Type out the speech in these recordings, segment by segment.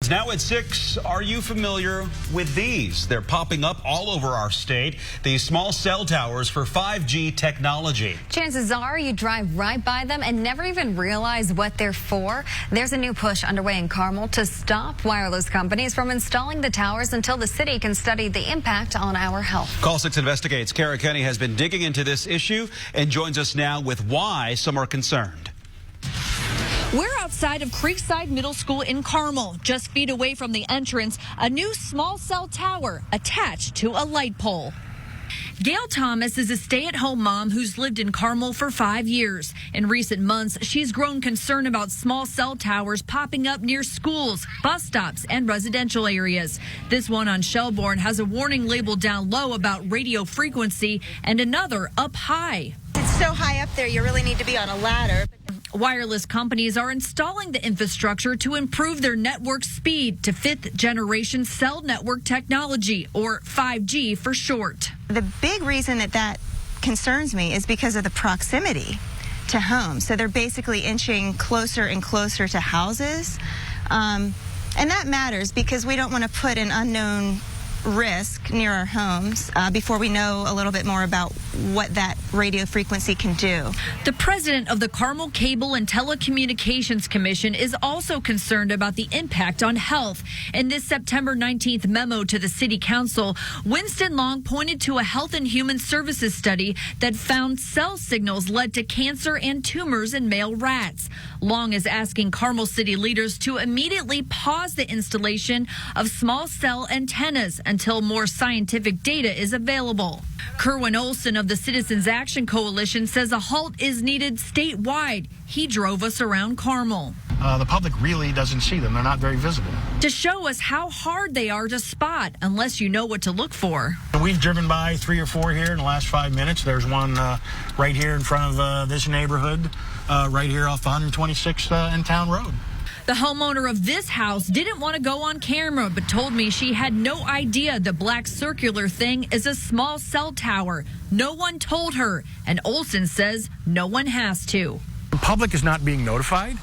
It's now at 6. Are you familiar with these? They're popping up all over our state. These small cell towers for 5G technology. Chances are you drive right by them and never even realize what they're for. There's a new push underway in Carmel to stop wireless companies from installing the towers until the city can study the impact on our health. Call 6 Investigates. Kara Kenny has been digging into this issue and joins us now with why some are concerned. We're outside of Creekside Middle School in Carmel, just feet away from the entrance, a new small cell tower attached to a light pole. Gail Thomas is a stay-at-home mom who's lived in Carmel for 5 years. In recent months, she's grown concerned about small cell towers popping up near schools, bus stops, and residential areas. This one on Shelbourne has a warning label down low about radio frequency and another up high. It's so high up there, you really need to be on a ladder. Wireless companies are installing the infrastructure to improve their network speed to fifth-generation cell network technology, or 5G for short. The big reason that concerns me is because of the proximity to homes. So they're basically inching closer and closer to houses. And that matters because we don't want to put an unknown risk near our homes before we know a little bit more about what that radio frequency can do. The president of the Carmel Cable and Telecommunications Commission is also concerned about the impact on health. In this September 19th memo to the City Council, Winston Long pointed to a Health and Human Services study that found cell signals led to cancer and tumors in male rats. Long is asking Carmel City leaders to immediately pause the installation of small cell antennas until more scientific data is available. Kerwin Olson of the Citizens Action Coalition says a halt is needed statewide. He drove us around Carmel. The public really doesn't see them. They're not very visible. To show us how hard they are to spot unless you know what to look for. We've driven by 3 or 4 here in the last 5 minutes. There's one right here in front of this neighborhood, right here off 126th and Town Road. The homeowner of this house didn't want to go on camera, but told me she had no idea the black circular thing is a small cell tower. No one told her, and Olson says no one has to. The public is not being notified.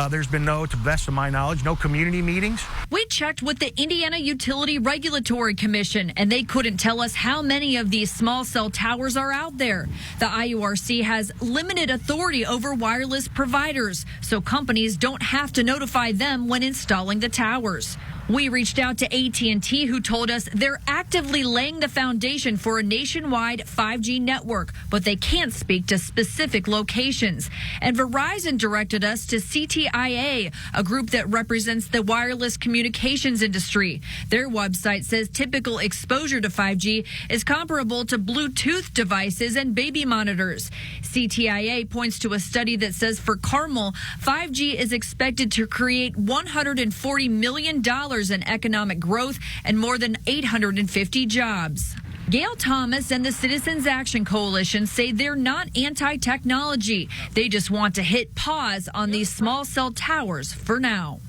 There's been no, to the best of my knowledge, no community meetings. We checked with the Indiana Utility Regulatory Commission, and they couldn't tell us how many of these small cell towers are out there. The IURC has limited authority over wireless providers, so companies don't have to notify them when installing the towers. We reached out to AT&T, who told us they're actively laying the foundation for a nationwide 5G network, but they can't speak to specific locations. And Verizon directed us to CTIA, a group that represents the wireless communications industry. Their website says typical exposure to 5G is comparable to Bluetooth devices and baby monitors. CTIA points to a study that says for Carmel, 5G is expected to create $140 million in economic growth and more than 850 jobs. Gail Thomas and the Citizens Action Coalition say they're not anti-technology. They just want to hit pause on these small cell towers for now.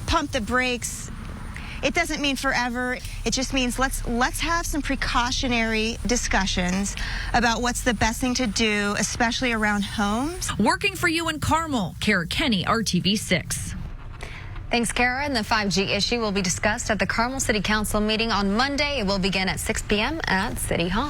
Pump the brakes. It doesn't mean forever. It just means let's have some precautionary discussions about what's the best thing to do, especially around homes. Working for you in Carmel, Kara Kenny, RTV6. Thanks, Kara. And the 5G issue will be discussed at the Carmel City Council meeting on Monday. It will begin at 6 p.m. at City Hall.